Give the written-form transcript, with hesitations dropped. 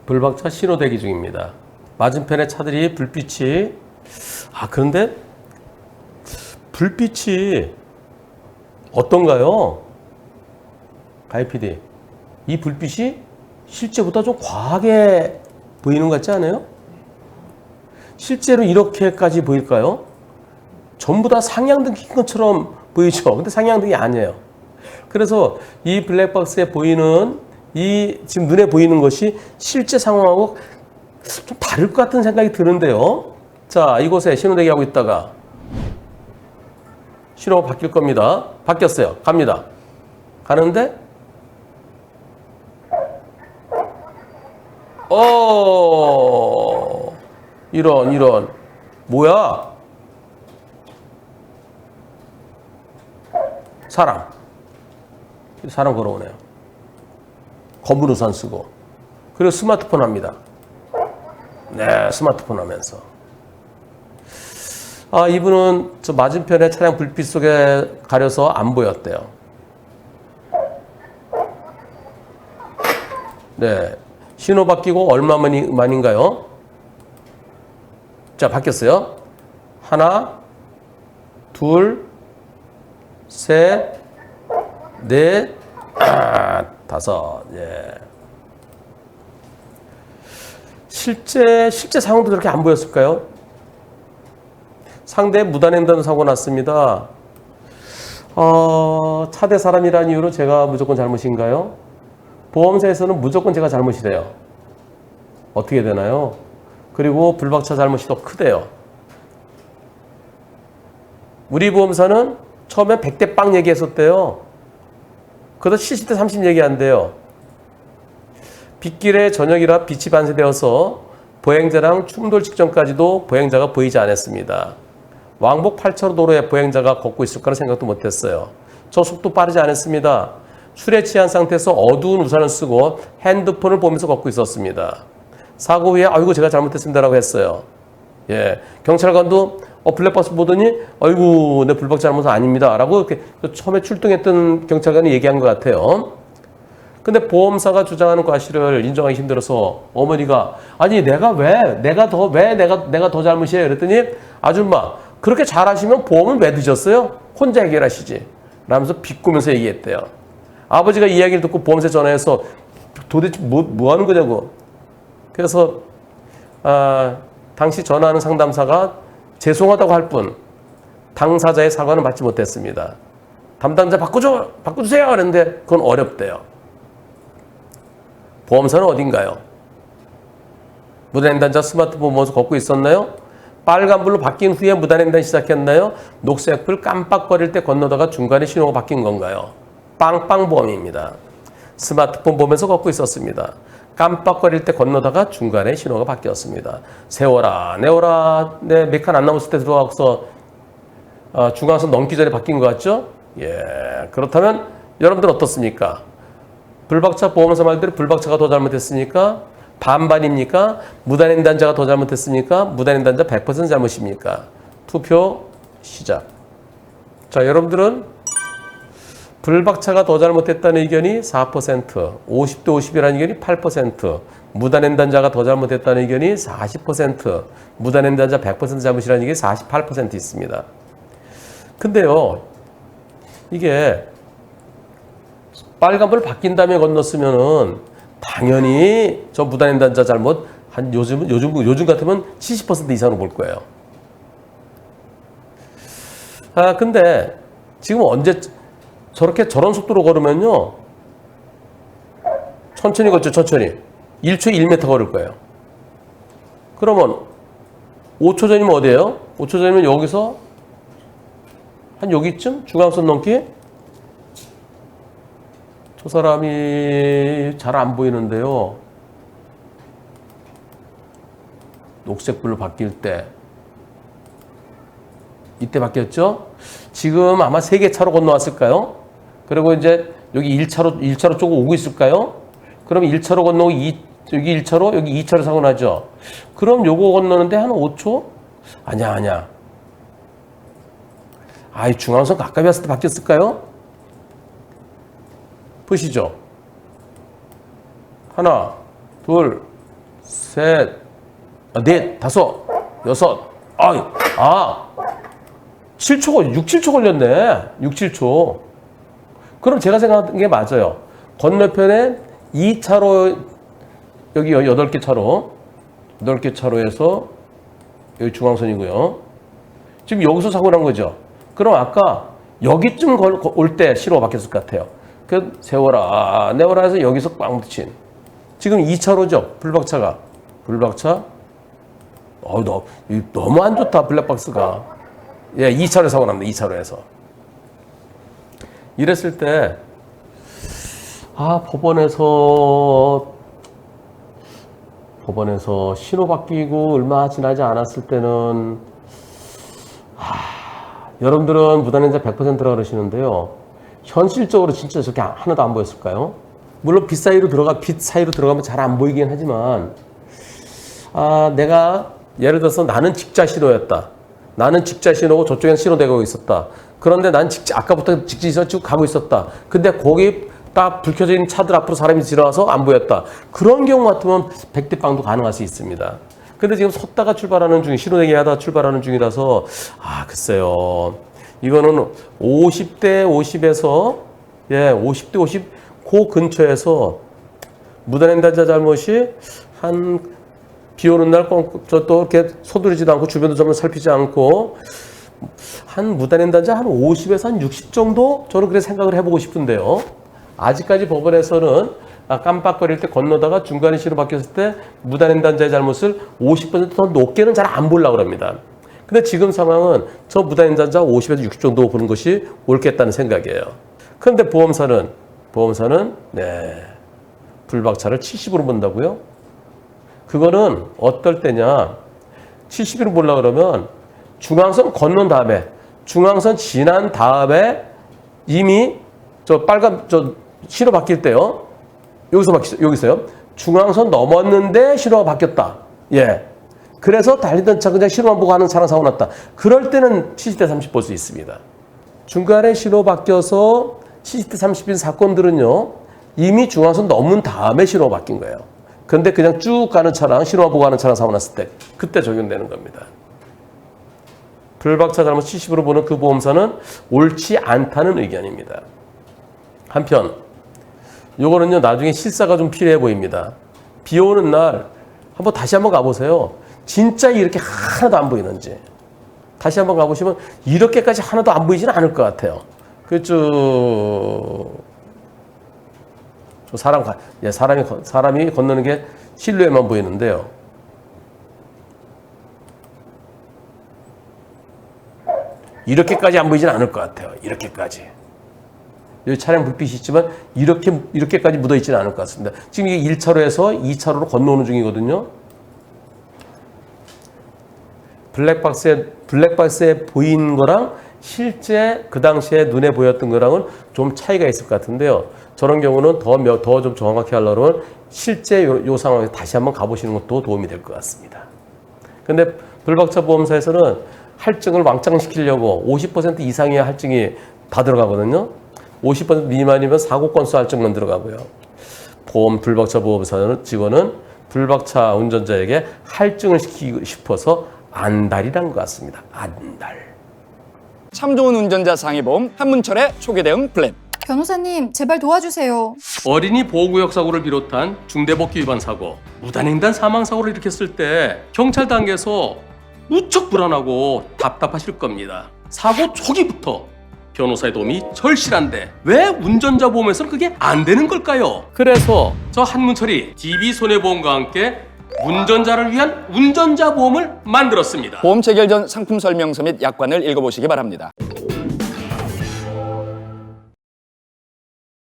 불박차 신호 대기 중입니다. 맞은편에 차들이 불빛이 그런데 불빛이 어떤가요? 가희 PD, 이 불빛이 실제보다 좀 과하게 보이는 것 같지 않아요? 실제로 이렇게까지 보일까요? 전부 다 상향등 킨 것처럼 보이죠? 근데 상향등이 아니에요. 그래서 이 블랙박스에 보이는 이 지금 눈에 보이는 것이 실제 상황하고 좀 다를 것 같은 생각이 드는데요. 자, 이곳에 신호 대기하고 있다가 신호가 바뀔 겁니다. 바뀌었어요. 갑니다. 가는데 이런 뭐야? 사람 걸어오네요. 검은 우산 쓰고. 그리고 스마트폰 합니다. 네, 스마트폰 하면서. 이분은 저 맞은편에 차량 불빛 속에 가려서 안 보였대요. 네. 신호 바뀌고 얼마 만인가요? 자, 바뀌었어요. 하나, 둘, 셋, 넷, 다섯. 예. 실제 상황도 그렇게 안 보였을까요? 상대 무단횡단 사고 났습니다. 차대 사람이라는 이유로 제가 무조건 잘못인가요? 보험사에서는 무조건 제가 잘못이래요. 어떻게 되나요? 그리고 불박차 잘못이 더 크대요. 우리 보험사는 처음에 100대 빵 얘기했었대요. 그래서 70대 30 얘기한대요. 빗길에 저녁이라 빛이 반사되어서 보행자랑 충돌 직전까지도 보행자가 보이지 않았습니다. 왕복 8차로 도로에 보행자가 걷고 있을 거라 생각도 못했어요. 저 속도 빠르지 않았습니다. 술에 취한 상태에서 어두운 우산을 쓰고 핸드폰을 보면서 걷고 있었습니다. 사고 후에 아이고 제가 잘못했습니다라고 했어요. 예, 경찰관도 블랙박스 보더니 아이고 내 불박 잘못은 아닙니다 라고 이렇게 처음에 출동했던 경찰관이 얘기한 것 같아요. 근데 보험사가 주장하는 과실을 인정하기 힘들어서 어머니가 아니 내가 더 잘못이에요 그랬더니 아줌마 그렇게 잘하시면 보험은 왜 드셨어요? 혼자 해결하시지 라면서 비꼬면서 얘기했대요. 아버지가 이야기를 듣고 보험사에 전화해서 도대체 뭐 하는 거냐고. 그래서 당시 전화하는 상담사가 죄송하다고 할 뿐 당사자의 사과는 받지 못했습니다. 담당자 바꿔주세요 그랬는데 그건 어렵대요. 보험사는 어딘가요? 무단횡단자 스마트폰 보면서 걷고 있었나요? 빨간불로 바뀐 후에 무단횡단 시작했나요? 녹색불 깜빡거릴 때 건너다가 중간에 신호가 바뀐 건가요? 빵빵보험입니다. 스마트폰 보면서 걷고 있었습니다. 깜빡거릴 때 건너다가 중간에 신호가 바뀌었습니다. 세워라 내워라 네, 몇 칸 안 남았을 때 들어가서 중앙선 넘기 전에 바뀐 것 같죠? 예, 그렇다면 여러분들 어떻습니까? 불박차 보험사 말대로 불박차가 더 잘못했으니까 반반입니까? 무단횡단자가 더 잘못했으니까 무단횡단자 100% 잘못입니까? 투표 시작. 자, 여러분들은 불박차가 더 잘못했다는 의견이 4%, 50대 50이라는 의견이 8%, 무단횡단자가 더 잘못했다는 의견이 40%, 무단횡단자 100% 잘못이라는 의견이 48% 있습니다. 근데요, 이게 빨간불 바뀐 다음에 건넜으면은 당연히 저 무단횡단자 잘못 한 요즘 같으면 70% 이상으로 볼 거예요. 근데 지금 언제 저런 속도로 걸으면요. 천천히 걷죠, 천천히. 1초에 1m 걸을 거예요. 그러면 5초 전이면 어디예요? 5초 전이면 여기서 한 여기쯤? 중앙선 넘기? 저 사람이 잘 안 보이는데요. 녹색불로 바뀔 때. 이때 바뀌었죠? 지금 아마 3개 차로 건너왔을까요? 그리고 이제 여기 1차로 쪽으로 오고 있을까요? 그럼 1차로 건너고 여기 1차로, 여기 2차로 사고 나죠? 그럼 요거 건너는데 한 5초? 아니야. 중앙선 가까이 왔을 때 바뀌었을까요? 보시죠. 하나, 둘, 셋, 넷, 다섯, 여섯, 7초, 6, 7초 걸렸네. 6, 7초. 그럼 제가 생각한 게 맞아요. 건너편에 2차로, 여기 8개 차로, 8개 차로에서 여기 중앙선이고요. 지금 여기서 사고 난 거죠. 그럼 아까 여기쯤 올 때 신호가 바뀌었을 것 같아요. 그 세워라, 내워라 해서 여기서 꽉 붙인. 지금 2차로죠. 블박차가. 블박차. 너무 안 좋다, 블랙박스가. 예, 2차로에 사고 납니다. 2차로에서. 이랬을 때, 법원에서 신호 바뀌고 얼마 지나지 않았을 때는, 여러분들은 무단횡자 100%라 그러시는데요. 현실적으로 진짜 저렇게 하나도 안 보였을까요? 물론 빛 사이로 들어가면 잘 안 보이긴 하지만, 내가 예를 들어서 나는 직자 신호였다. 나는 직자 신호고 저쪽엔 신호대가 있었다. 그런데 난 아까부터 직진에서 쭉 가고 있었다. 근데 거기 딱 불 켜져 있는 차들 앞으로 사람이 지나와서 안 보였다. 그런 경우 같으면 100대 빵도 가능할 수 있습니다. 근데 지금 섰다가 출발하는 중, 신호대기하다 출발하는 중이라서, 글쎄요. 이거는 50대 50에서, 50대 50, 그 근처에서 무단횡단자 잘못이 비 오는 날 또 이렇게 서두르지도 않고 주변도 전부 살피지 않고 무단횡단자 50에서 60 정도? 저는 그렇게 생각을 해보고 싶은데요. 아직까지 법원에서는 깜빡거릴 때 건너다가 중간에 신호 바뀌었을 때 무단횡단자의 잘못을 50% 더 높게는 잘 안 보려고 합니다. 근데 지금 상황은 저 무단횡단자 50에서 60 정도 보는 것이 옳겠다는 생각이에요. 그런데 보험사는 불박차를 70으로 본다고요? 그거는 어떨 때냐, 70으로 보려고 그러면 중앙선 건넌 다음에, 중앙선 지난 다음에 이미 신호 바뀔 때요. 여기서요. 중앙선 넘었는데 신호가 바뀌었다. 그래서 달리던 차 그냥 신호만 보고 하는 차량 사고 났다. 그럴 때는 70대 30 볼 수 있습니다. 중간에 신호 바뀌어서 70대 30인 사건들은요, 이미 중앙선 넘은 다음에 신호가 바뀐 거예요. 그런데 그냥 쭉 가는 차량, 신호만 보고 가는 차량 사고 났을 때, 그때 적용되는 겁니다. 불박차 잘못 70으로 보는 그 보험사는 옳지 않다는 의견입니다. 한편, 요거는요, 나중에 실사가 좀 필요해 보입니다. 비 오는 날, 다시 한번 가보세요. 진짜 이렇게 하나도 안 보이는지. 다시 한번 가보시면 이렇게까지 하나도 안 보이지는 않을 것 같아요. 사람이 건너는 게 실루엣만 보이는데요. 이렇게까지 안 보이지는 않을 것 같아요. 이렇게까지. 여기 차량 불빛이 있지만 이렇게까지 묻어 있지는 않을 것 같습니다. 지금 이게 1차로에서 2차로로 건너오는 중이거든요. 블랙박스에 보인 거랑 실제 그 당시에 눈에 보였던 거랑은 좀 차이가 있을 것 같은데요. 저런 경우는 더 좀 정확하게 하려면 실제 요 상황에 다시 한번 가보시는 것도 도움이 될 것 같습니다. 근데 불박차 보험사에서는 할증을 왕창 시키려고 50% 이상의 할증이 다 들어가거든요. 50% 미만이면 사고 건수 할증만 들어가고요. 불박차 보험사 직원은 불박차 운전자에게 할증을 시키고 싶어서 안달이란 것 같습니다. 안달. 참 좋은 운전자 상해보험 한문철의 초기 대응 플랜. 변호사님, 제발 도와주세요. 어린이 보호구역 사고를 비롯한 중대법규 위반 사고, 무단횡단 사망 사고를 일으켰을 때 경찰 단계에서 무척 불안하고 답답하실 겁니다. 사고 초기부터 변호사의 도움이 절실한데 왜 운전자 보험에서는 그게 안 되는 걸까요? 그래서 저 한문철이 DB손해보험과 함께 운전자를 위한 운전자 보험을 만들었습니다. 보험 체결 전 상품 설명서 및 약관을 읽어보시기 바랍니다.